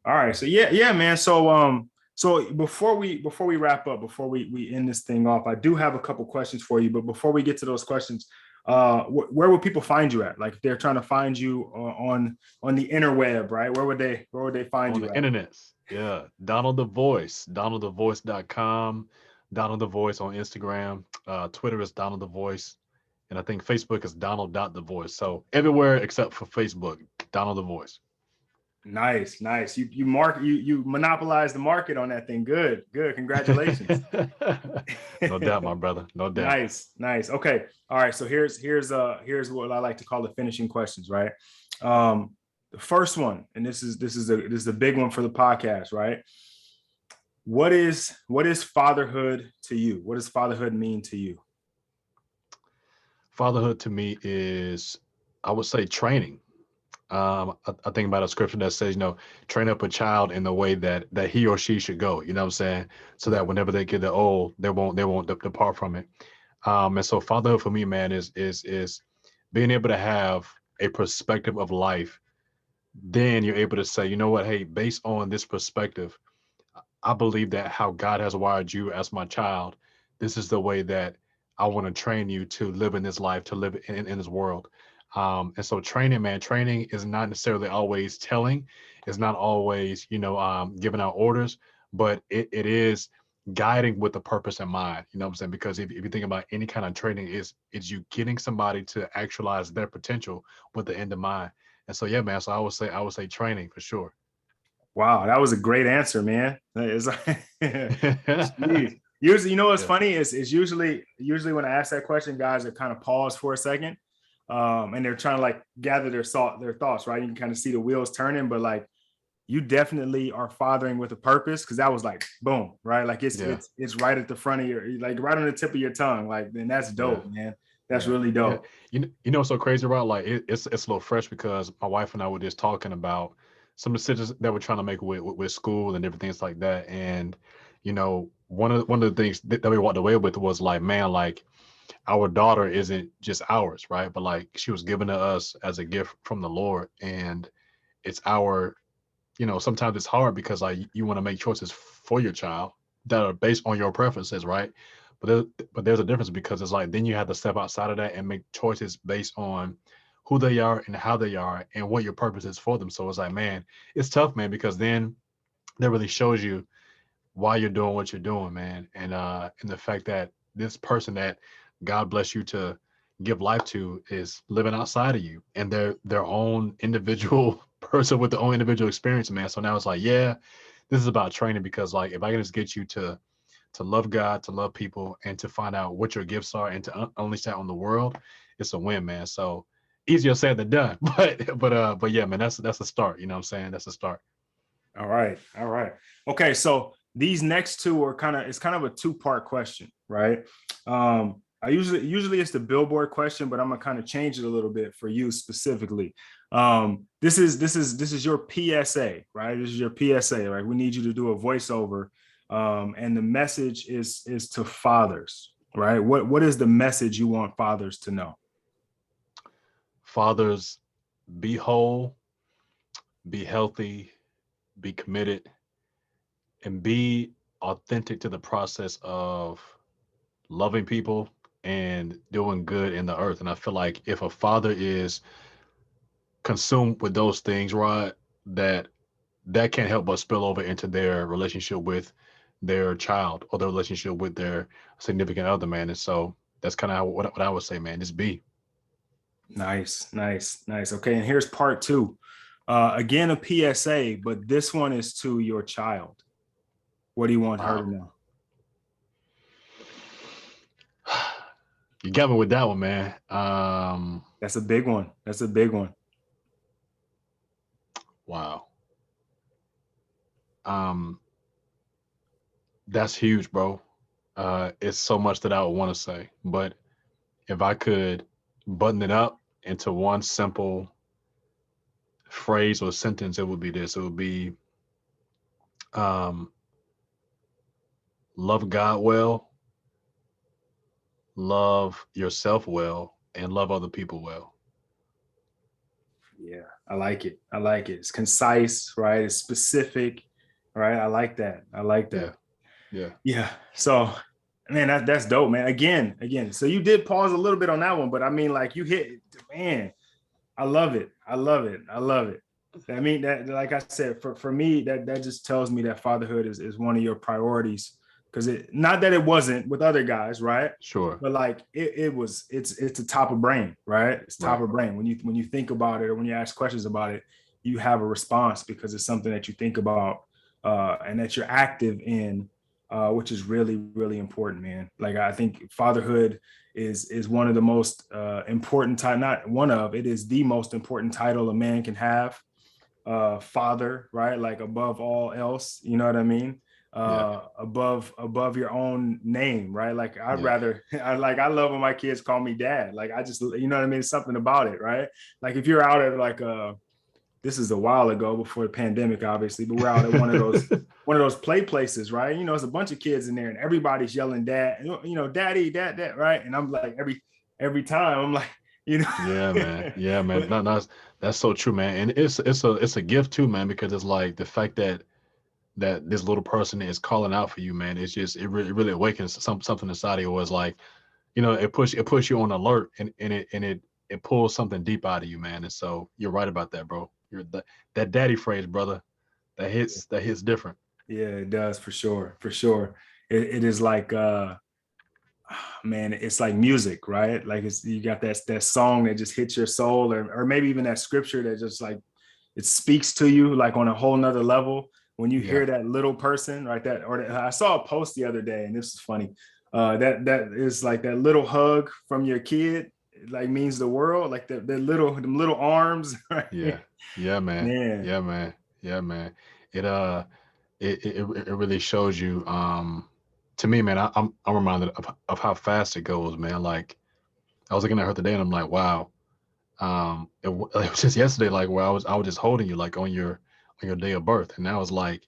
All right. So yeah, man. So before we wrap up, before we end this thing off, I do have a couple questions for you. But before we get to those questions, where would people find you at? Like if they're trying to find you on the interweb, right? Where would they find On you the at? internet. Yeah. Donald the Voice, donaldthevoice.com, Donald the Voice on Instagram. Twitter is Donald the Voice. And I think Facebook is Donald the Voice. So everywhere except for Facebook, Donald the Voice. Nice, nice. You monopolize the market on that thing. Good, good. Congratulations. No doubt, my brother. No doubt. Nice, nice. Okay. All right. So here's what I like to call the finishing questions, right? The first one, and this is a big one for the podcast, right? What is fatherhood to you? What does fatherhood mean to you? Fatherhood to me is, I would say, training. I think about a scripture that says, train up a child in the way that he or she should go. You know what I'm saying? So that whenever they get old, they won't depart from it. And so fatherhood for me, man, is being able to have a perspective of life. Then you're able to say, you know what, hey, based on this perspective, I believe that how God has wired you as my child, this is the way that I want to train you to live in this life, to live in this world. And so training, man, training is not necessarily always telling, it's not always, giving out orders, but it is guiding with the purpose in mind. You know what I'm saying? Because if you think about any kind of training, is you getting somebody to actualize their potential with the end in mind. And so yeah, man. So I would say training for sure. Wow, that was a great answer, man. It's Jeez. Usually, you know what's Yeah. funny is usually when I ask that question, guys are kind of pause for a second, and they're trying to like gather their thoughts, right? You can kind of see the wheels turning, but like you definitely are fathering with a purpose because that was like boom, right? Like it's Yeah. it's it's right at the front of your like right on the tip of your tongue, like and that's Yeah. dope, man. That's Yeah, really yeah. dope. You know what's so crazy about, like, it's a little fresh because my wife and I were just talking about some decisions that we're trying to make with school and different things like that. And one of the things that we walked away with was like, man, like our daughter isn't just ours, right? But like she was given to us as a gift from the Lord, and it's our, sometimes it's hard because like you want to make choices for your child that are based on your preferences, right? But there's a difference because it's like then you have to step outside of that and make choices based on who they are and how they are and what your purpose is for them. So it's like, man, it's tough, man, because then that really shows you why you're doing what you're doing, man. And the fact that this person that God bless you to give life to is living outside of you and they're their own individual person with their own individual experience, man. So now it's like, yeah, this is about training because like if I can just get you to love God, to love people, and to find out what your gifts are and to unleash that on the world, it's a win, man. So easier said than done. But yeah, man, that's a start. You know what I'm saying? That's a start. All right. All right. Okay. So these next two are it's kind of a two-part question, right? I usually it's the billboard question, but I'm gonna kind of change it a little bit for you specifically. This is your PSA, right? This is your PSA, right? We need you to do a voiceover. And the message is to fathers, right? What is the message you want fathers to know? Fathers, be whole, be healthy, be committed, and be authentic to the process of loving people and doing good in the earth. And I feel like if a father is consumed with those things, Rod, that can't help but spill over into their relationship with their child or their relationship with their significant other, man. And so that's kind of what I would say, man. Just be. Nice, nice, nice. Okay, and here's part two. Again, a PSA, but this one is to your child. What do you want her to Wow. know? You got me with that one, man. That's a big one. That's a big one. Wow. Um, that's huge, bro. It's so much that I would want to say, but if I could button it up into one simple phrase or sentence, it would be this. It would be, um, love God well, love yourself well, and love other people well. Yeah. I like it. I like it. It's concise, right? It's specific, right? I like that. I like Yeah. that. Yeah. Yeah. So, man, that's dope, man. Again. So you did pause a little bit on that one, but I mean, like you hit, man. I love it. I love it. I love it. I mean, that, like I said, for me, that just tells me that fatherhood is one of your priorities. Because it, not that it wasn't with other guys, right? Sure. But like it's a top of brain, right? It's top Right. of brain. When you think about it or when you ask questions about it, you have a response because it's something that you think about and that you're active in, which is really, really important, man. Like I think fatherhood is one of the most important time, not one of, it is the most important title a man can have. Father, right? Like above all else, you know what I mean? Yeah. Above your own name, right? Like I'd Yeah. rather I love when my kids call me dad. Like I just, you know what I mean? Something about it, right? Like if you're out at like this is a while ago before the pandemic, obviously, but we're out at one of those play places, right? You know, it's a bunch of kids in there and everybody's yelling dad, you know, daddy, dad, right? And I'm like every time I'm like, you Yeah, man. know, Yeah, man. but No, no, that's so true, man. And it's a gift too, man, because it's like the fact that this little person is calling out for you, man. It's just it really awakens something inside of you. Was like, it puts you on alert, and it pulls something deep out of you, man. And so you're right about that, bro. That daddy phrase, brother. That hits different. yeah, it does for sure, for sure. It is like man, it's like music, right? Like it's you got that song that just hits your soul, or maybe even that scripture that just like it speaks to you like on a whole nother level when you Yeah. hear that little person, right? I saw a post the other day, and this is funny. That is like that little hug from your kid, like means the world, like the little arms, right? Yeah. Yeah, man. Man, Yeah, man. Yeah, man. It it really shows you. To me, man, I'm reminded of how fast it goes, man. Like I was looking at her today, and I'm like, wow. It was just yesterday, like where I was just holding you, like on your day of birth, and now it's like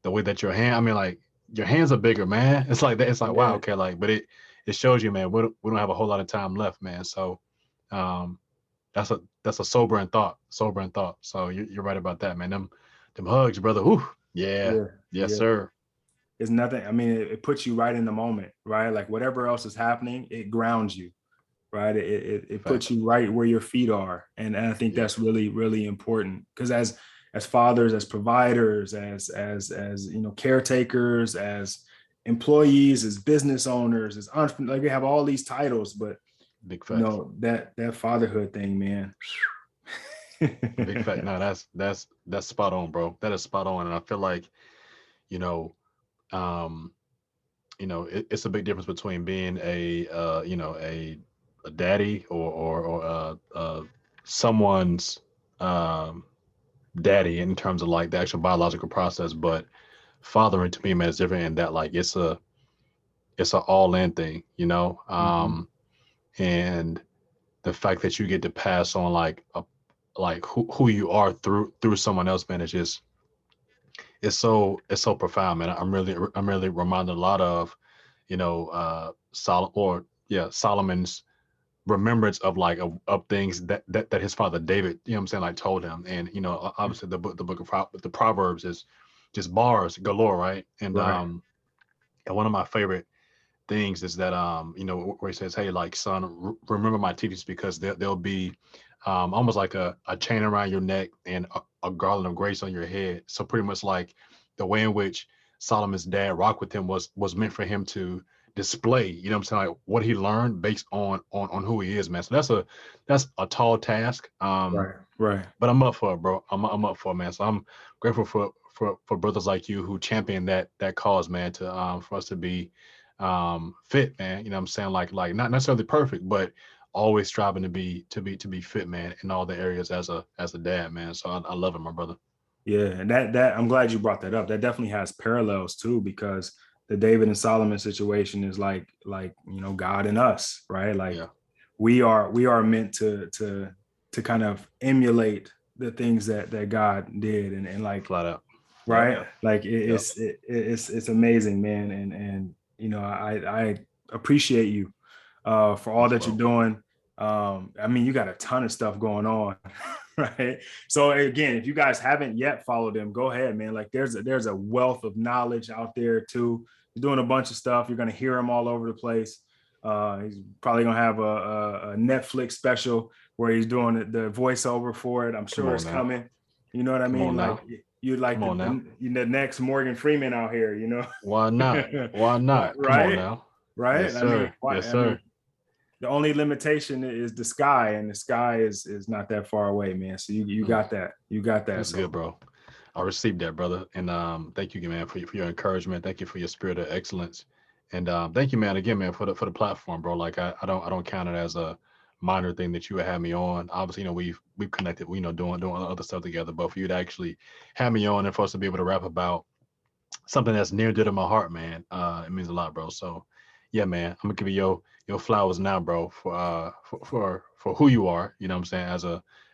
the way that your hand. I mean, like your hands are bigger, man. It's like that. It's like wow, yeah, okay, like, but it shows you, man. We don't have a whole lot of time left, man. So, um, that's a sobering thought. Sobering thought. So you're right about that, man. Them hugs, brother. Whew. Yeah. yeah, Yes, yeah. sir. It's nothing. I mean, it puts you right in the moment, right? Like whatever else is happening, it grounds you, right? It puts Facts. you right where your feet are, and I think Yeah. that's really really important because as fathers, as providers, as you know, caretakers, as employees, as business owners, as entrepreneurs, like we have all these titles, but Big you facts. know that fatherhood thing, man. Big fact. No, that's spot on, bro. That is spot on, and I feel like you know, um, it's a big difference between being a daddy or someone's um daddy in terms of like the actual biological process, but fathering to me, man, is different in that like it's a all in thing, Mhm. and the fact that you get to pass on like who you are through someone else, man, is just it's so profound, man. I'm really reminded a lot of, Solomon's remembrance of like of things that his father David, what I'm saying, like told him. And obviously the book of the Proverbs is just bars galore, right? Right. And one of my favorite things is that where he says, hey, like son, remember my teachings, because there'll be almost like a chain around your neck and a garland of grace on your head. So pretty much like the way in which Solomon's dad rocked with him was meant for him to display, what I'm saying, like what he learned based on who he is, man. So that's a tall task. Right. Right. But I'm up for it, bro. I'm up for it, man. So I'm grateful for brothers like you who champion that cause, man, to for us to be fit, man. You know what I'm saying? Like not necessarily perfect, but always striving to be fit, man, in all the areas as a dad, man. So I love it, my brother. Yeah, and that I'm glad you brought that up. That definitely has parallels too, because the David and Solomon situation is like you know, God and us, right? Like Yeah, we are meant to kind of emulate the things that God did, and like flat out. Yep, right, like yep. it's amazing, man, and you know I appreciate you for all Thank you, that you're bro. doing. I mean, you got a ton of stuff going on, right? So again, if you guys haven't yet followed him, go ahead, man. Like there's a wealth of knowledge out there too. He's doing a bunch of stuff. You're gonna hear him all over the place. He's probably gonna have a Netflix special where he's doing the voiceover for it. I'm Come sure on it's now. coming. You know what I Come mean? on Like now. you like Come on now. the next Morgan Freeman out here, you know? Why not? Why not? Come on Right? now. Yes, Right? I mean, sir. Yes, I mean, sir. the only limitation is the sky, and the sky is not that far away, man. So you Mm, got that. You got that. that's good, So bro. I received that, brother. And thank you, man, for your encouragement. Thank you for your spirit of excellence. And thank you, man, again, man, for the platform, bro. Like I don't count it as a minor thing that you would have me on. Obviously, you know, we've connected, you know, doing other stuff together. But for you to actually have me on and for us to be able to rap about something that's near and dear to my heart, man, it means a lot, bro. So yeah, man, I'm gonna give you your flowers now, bro, for who you are, you know what I'm saying,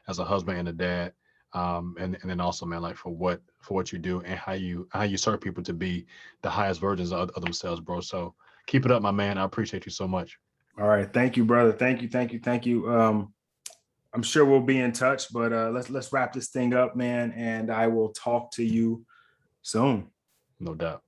as a husband and a dad. And then also, man, like for what you do and how you serve people to be the highest versions of themselves, bro. So keep it up, my man. I appreciate you so much. all right, thank you, brother. Thank you, thank you, thank you. I'm sure we'll be in touch, but let's wrap this thing up, man, and I will talk to you soon. No doubt.